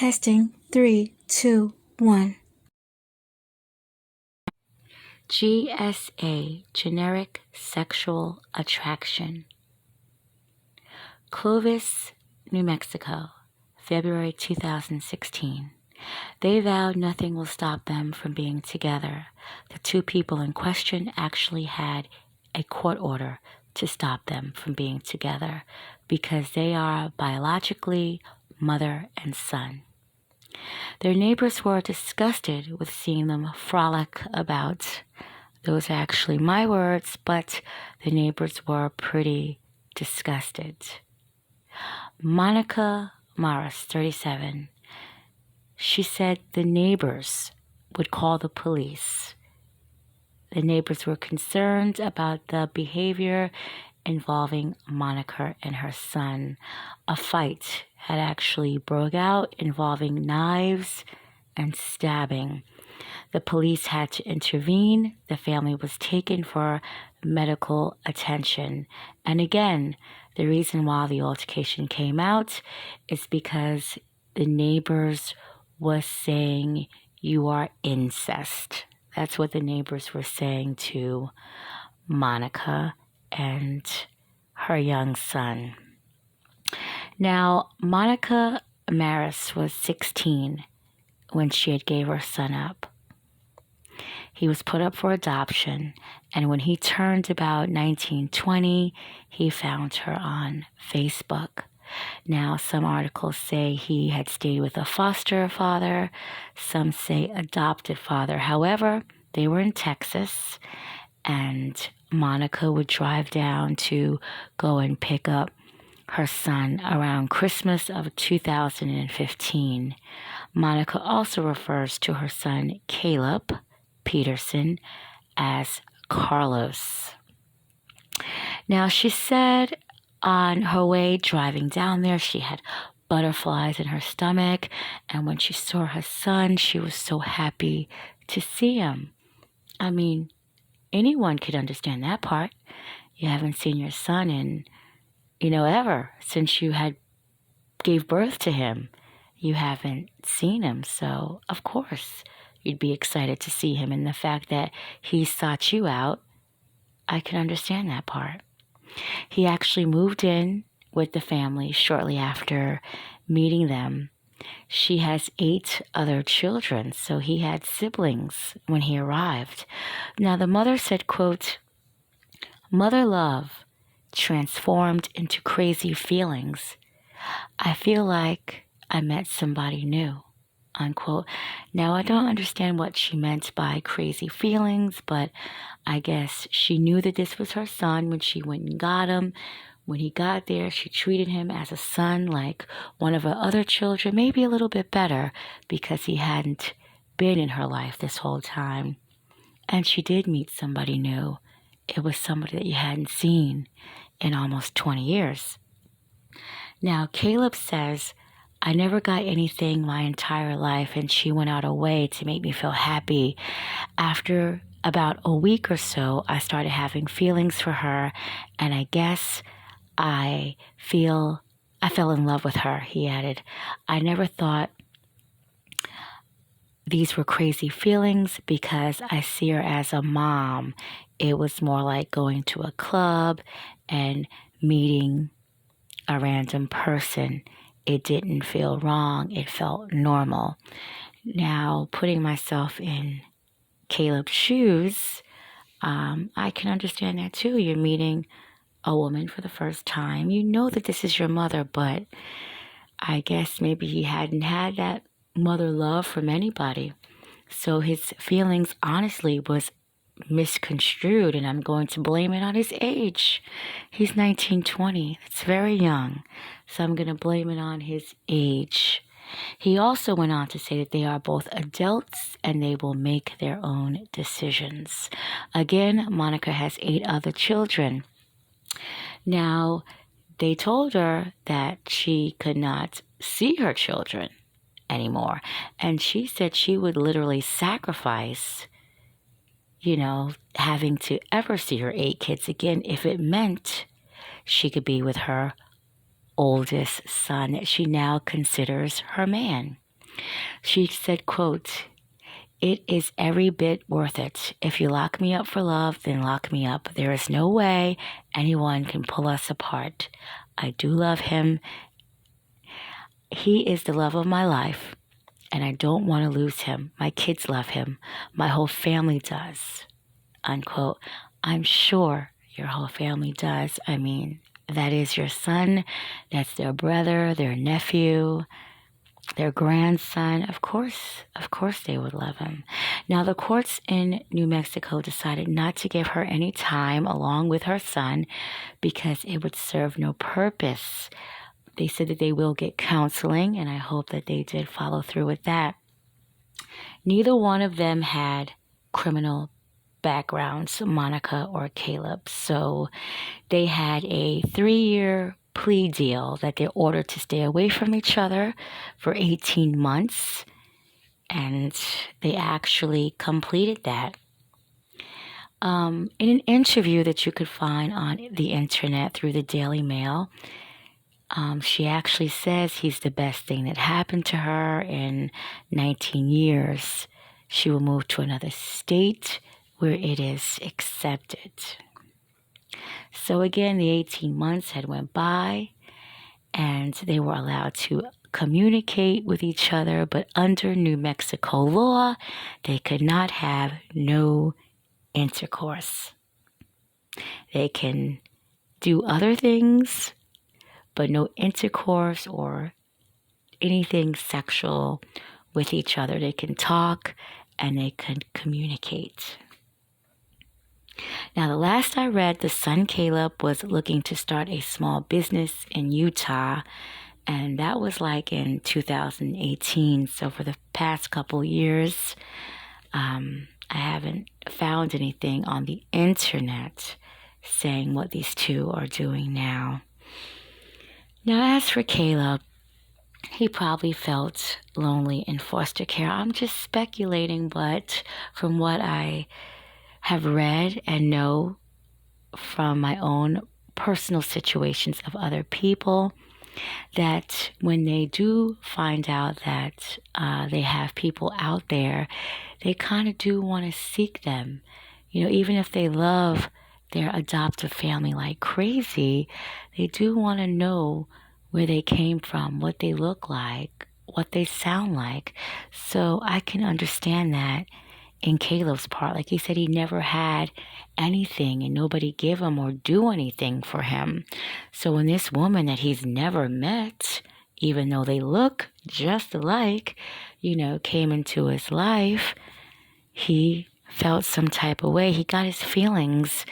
Testing 3, 2, 1. GSA, Generic Sexual Attraction. Clovis, New Mexico, February 2016. They vowed nothing will stop them from being together. The two people in question actually had a court order to stop them from being together because they are biologically mother and son. Their neighbors were disgusted with seeing them frolic about. Those are actually my words, but the neighbors were pretty disgusted. Monica Morris, 37, she said the neighbors would call the police. The neighbors were concerned about the behavior involving Monica and her son. A fight had actually broke out involving knives and stabbing. The police had to intervene. The family was taken for medical attention. And again, the reason why the altercation came out is because the neighbors was saying, "You are incest." That's what the neighbors were saying to Monica and her young son. Now, Monica Maris was 16 when she had gave her son up. He was put up for adoption, and when he turned about 19, 20, he found her on Facebook. Now, some articles say he had stayed with a foster father. Some say adopted father. However, they were in Texas, and Monica would drive down to go and pick up her son around Christmas of 2015. Monica also refers to her son, Caleb Peterson, as Carlos. Now, she said on her way driving down there, she had butterflies in her stomach, and when she saw her son, she was so happy to see him. I mean, anyone could understand that part. You haven't seen your son in, ever since you had gave birth to him. You haven't seen him, so of course you'd be excited to see him. And the fact that he sought you out, I can understand that part. He actually moved in with the family shortly after meeting them. She has 8 other children, so he had siblings when he arrived. Now, the mother said, quote, "Mother love transformed into crazy feelings. I feel like I met somebody new," unquote. Now, I don't understand what she meant by crazy feelings, but I guess she knew that this was her son when she went and got him. When he got there, she treated him as a son, like one of her other children, maybe a little bit better because he hadn't been in her life this whole time. And she did meet somebody new. It was somebody that you hadn't seen in almost 20 years. Now, Caleb says, "I never got anything my entire life, and she went out of her way to make me feel happy. After about a week or so, I started having feelings for her, and I guess I fell in love with her," he added. "I never thought these were crazy feelings because I see her as a mom. It was more like going to a club and meeting a random person. It didn't feel wrong. It felt normal." Now, putting myself in Caleb's shoes, I can understand that too. You're meeting a woman for the first time. You know that this is your mother, but I guess maybe he hadn't had that mother love from anybody. So his feelings honestly was misconstrued, and I'm going to blame it on his age. He's 19, 20. It's very young. So I'm going to blame it on his age. He also went on to say that they are both adults and they will make their own decisions. Again, Monica has 8 other children. Now, they told her that she could not see her children anymore. And she said she would literally sacrifice having to ever see her 8 kids again if it meant she could be with her oldest son that she now considers her man. She said, quote, "It is every bit worth it. If you lock me up for love, then lock me up. There is no way anyone can pull us apart. I do love him. He is the love of my life, and I don't want to lose him. My kids love him. My whole family does." Unquote. I'm sure your whole family does. I mean, that is your son, that's their brother, their nephew, their grandson. Of course they would love him. Now, the courts in New Mexico decided not to give her any time along with her son because it would serve no purpose. They said that they will get counseling, and I hope that they did follow through with that. Neither one of them had criminal backgrounds, Monica or Caleb. So they had a 3-year plea deal that they're ordered to stay away from each other for 18 months. And they actually completed that. In an interview that you could find on the internet through the Daily Mail, she actually says he's the best thing that happened to her in 19 years. She will move to another state where it is accepted. So again, the 18 months had went by and they were allowed to communicate with each other, but under New Mexico law, they could not have no intercourse. They can do other things, but no intercourse or anything sexual with each other. They can talk and they can communicate. Now, the last I read, the son Caleb was looking to start a small business in Utah, and that was like in 2018. So for the past couple years, I haven't found anything on the internet saying what these two are doing now. Now, as for Caleb, he probably felt lonely in foster care. I'm just speculating, but from what I have read and know from my own personal situations of other people, that when they do find out that they have people out there, they kind of do want to seek them. You know, even if they love their adoptive family like crazy, they do want to know where they came from, what they look like, what they sound like. So I can understand that in Caleb's part. Like he said, he never had anything and nobody gave him or do anything for him. So when this woman that he's never met, even though they look just alike, you know, came into his life, he felt some type of way. He got his feelings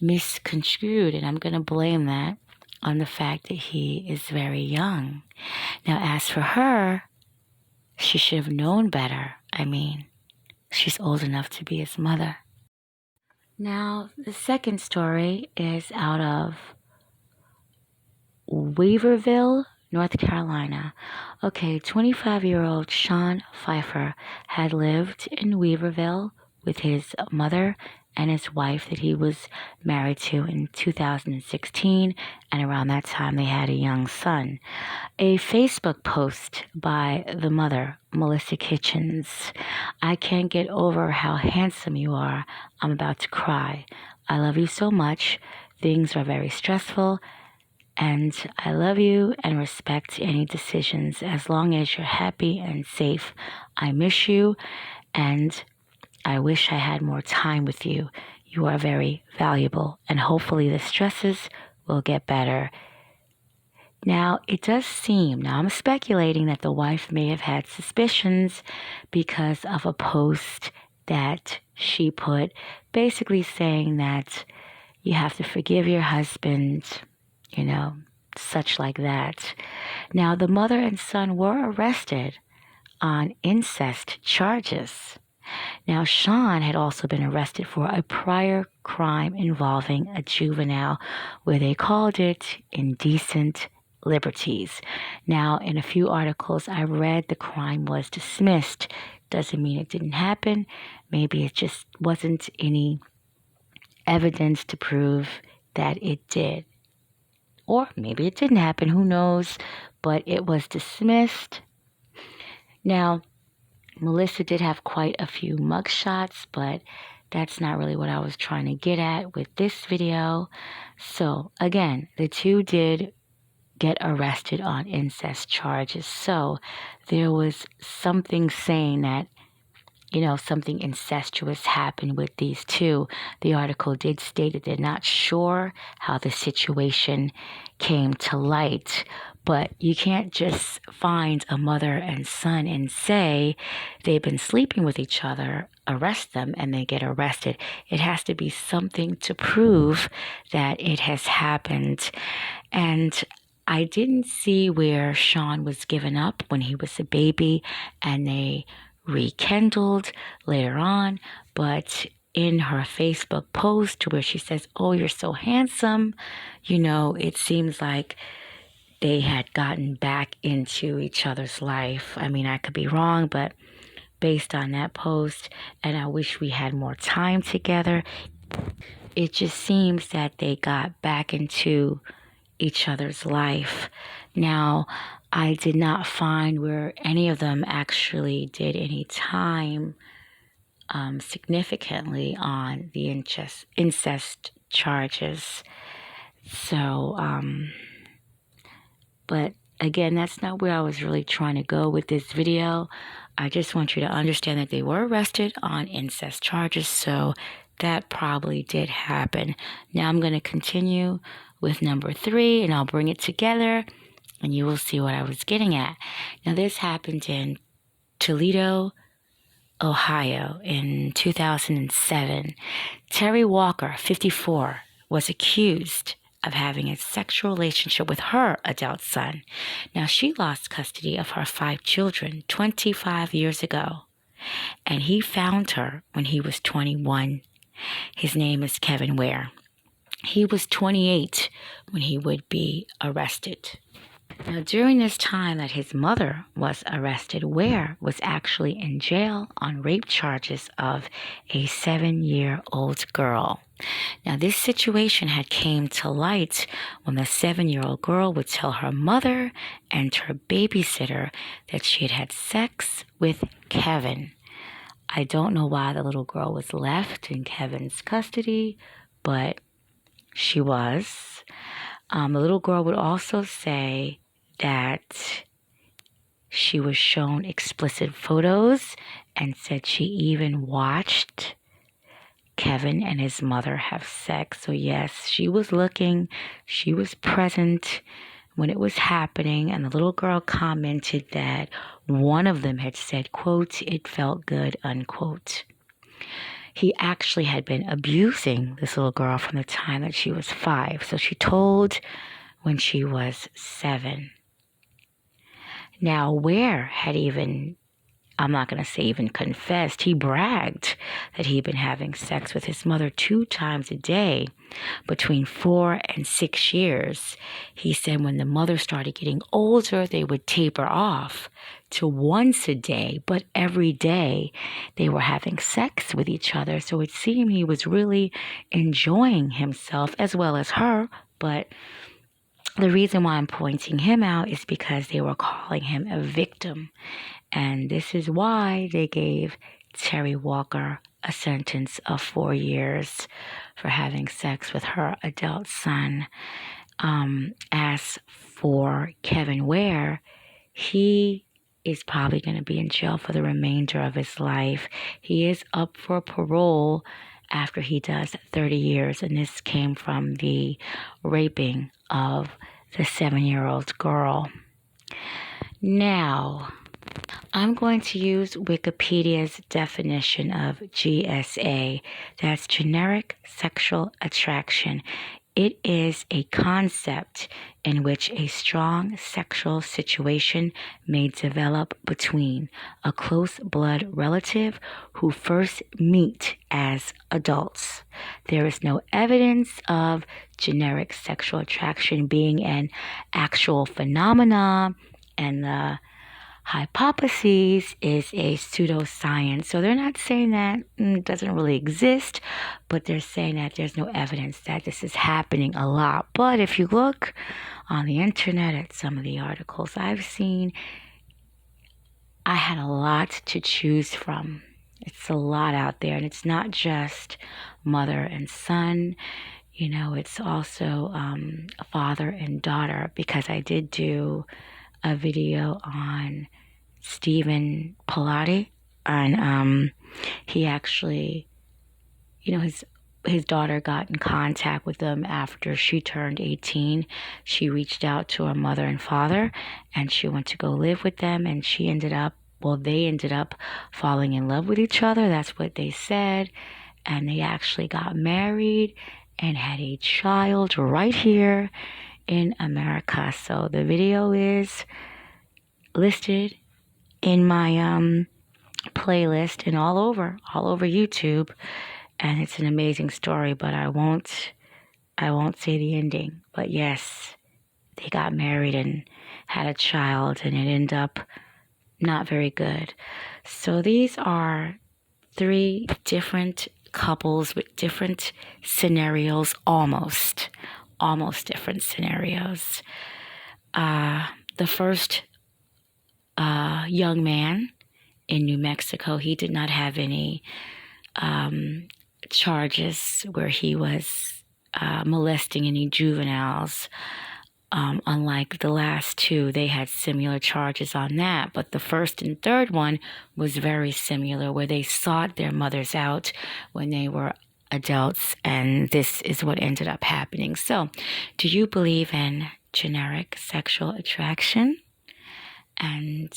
misconstrued, and I'm going to blame that on the fact that he is very young. Now, as for her, she should have known better. I mean, she's old enough to be his mother. Now, the second story is out of Weaverville, North Carolina. Okay, 25-year-old Sean Pfeiffer had lived in Weaverville with his mother and his wife that he was married to in 2016, and around that time they had a young son. A Facebook post by the mother, Melissa Kitchens. "I can't get over how handsome you are. I'm about to cry. I love you so much. Things are very stressful, and I love you and respect any decisions as long as you're happy and safe. I miss you, and I wish I had more time with you. You are very valuable, and hopefully the stresses will get better." Now, it does seem, now I'm speculating that the wife may have had suspicions because of a post that she put, basically saying that you have to forgive your husband, you know, such like that. Now, the mother and son were arrested on incest charges. Now, Sean had also been arrested for a prior crime involving a juvenile, where they called it indecent liberties. Now, in a few articles I read, the crime was dismissed. Doesn't mean it didn't happen. Maybe it just wasn't any evidence to prove that it did. Or maybe it didn't happen, who knows? But it was dismissed. Now, Melissa did have quite a few mugshots, but that's not really what I was trying to get at with this video. So again, the two did get arrested on incest charges. So there was something saying that, something incestuous happened with these two. The article did state that they're not sure how the situation came to light, but you can't just find a mother and son and say they've been sleeping with each other, arrest them, and they get arrested. It has to be something to prove that it has happened. And I didn't see where Sean was given up when he was a baby and they rekindled later on, but in her Facebook post where she says, "Oh, you're so handsome," it seems like they had gotten back into each other's life. I mean, I could be wrong, but based on that post, and I wish we had more time together, it just seems that they got back into each other's life. Now, I did not find where any of them actually did any time significantly on the incest charges. So, but again, that's not where I was really trying to go with this video. I just want you to understand that they were arrested on incest charges, so that probably did happen. Now I'm going to continue with number 3, and I'll bring it together, and you will see what I was getting at. Now, this happened in Toledo, Ohio in 2007. Terry Walker, 54, was accused of having a sexual relationship with her adult son. Now, she lost custody of her 5 children 25 years ago, and he found her when he was 21. His name is Kevin Ware. He was 28 when he would be arrested. Now, during this time that his mother was arrested, Ware was actually in jail on rape charges of a 7-year-old girl. Now, this situation had came to light when the 7-year-old girl would tell her mother and her babysitter that she had had sex with Kevin. I don't know why the little girl was left in Kevin's custody, but she was. The little girl would also say that she was shown explicit photos and said she even watched Kevin and his mother have sex. So yes, she was looking, she was present when it was happening, and the little girl commented that one of them had said, quote, "It felt good," unquote. He actually had been abusing this little girl from the time that she was 5. So she told when she was 7. Now, Ware had even, I'm not going to say even confessed, he bragged that he'd been having sex with his mother 2 times a day between 4 and 6 years. He said when the mother started getting older, they would taper off to once a day, but every day they were having sex with each other. So it seemed he was really enjoying himself as well as her, but the reason why I'm pointing him out is because they were calling him a victim. And this is why they gave Terry Walker a sentence of 4 years for having sex with her adult son. As for Kevin Ware, he is probably going to be in jail for the remainder of his life. He is up for parole after he does 30 years, and this came from the raping of the 7-year-old girl. Now, I'm going to use Wikipedia's definition of GSA. That's generic sexual attraction. It is a concept in which a strong sexual situation may develop between a close blood relative who first meet as adults. There is no evidence of generic sexual attraction being an actual phenomenon, and the hypothesis is a pseudoscience. So they're not saying that it doesn't really exist, but they're saying that there's no evidence that this is happening a lot. But if you look on the internet at some of the articles I've seen, I had a lot to choose from. It's a lot out there, and it's not just mother and son. It's also a father and daughter, because I did do a video on Stephen Pilati, and he actually, his daughter got in contact with him after she turned 18. She reached out to her mother and father, and she went to go live with them, and they ended up falling in love with each other. That's what they said. And they actually got married and had a child right here in America. So the video is listed in my playlist and all over YouTube. And it's an amazing story, but I won't say the ending. But yes, they got married and had a child, and it ended up not very good. So these are 3 different couples with different scenarios, almost different scenarios. The first young man in New Mexico, he did not have any charges where he was molesting any juveniles. Unlike the last 2, they had similar charges on that. But the first and third one was very similar, where they sought their mothers out when they were adults, and this is what ended up happening. So, do you believe in generic sexual attraction? And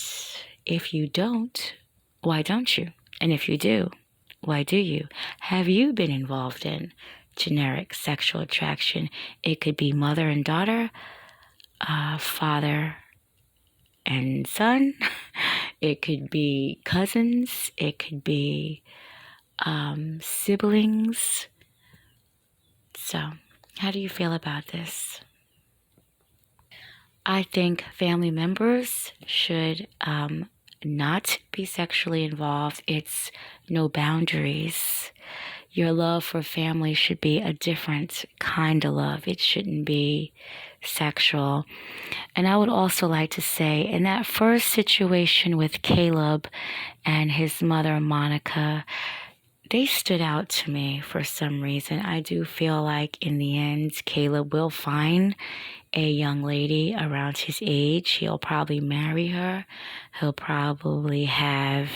if you don't, why don't you? And if you do, why do you? Have you been involved in generic sexual attraction? It could be mother and daughter, father and son. It could be cousins. It could be siblings. So, how do you feel about this? I think family members should not be sexually involved. It's no boundaries. Your love for family should be a different kind of love. It shouldn't be sexual. And I would also like to say, in that first situation with Caleb and his mother, Monica, they stood out to me for some reason. I do feel like in the end, Caleb will find a young lady around his age. He'll probably marry her. He'll probably have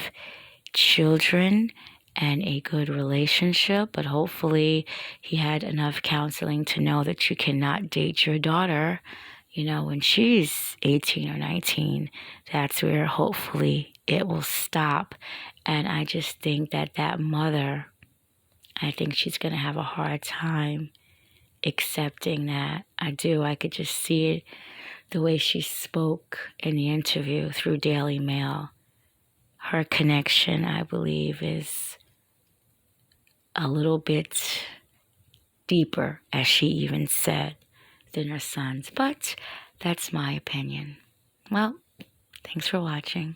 children and a good relationship, but hopefully he had enough counseling to know that you cannot date your daughter, when she's 18 or 19. That's where hopefully it will stop. And I just think that mother, I think she's going to have a hard time accepting that. I do. I could just see it the way she spoke in the interview through Daily Mail. Her connection, I believe, is a little bit deeper, as she even said, than her son's. But that's my opinion. Well, thanks for watching.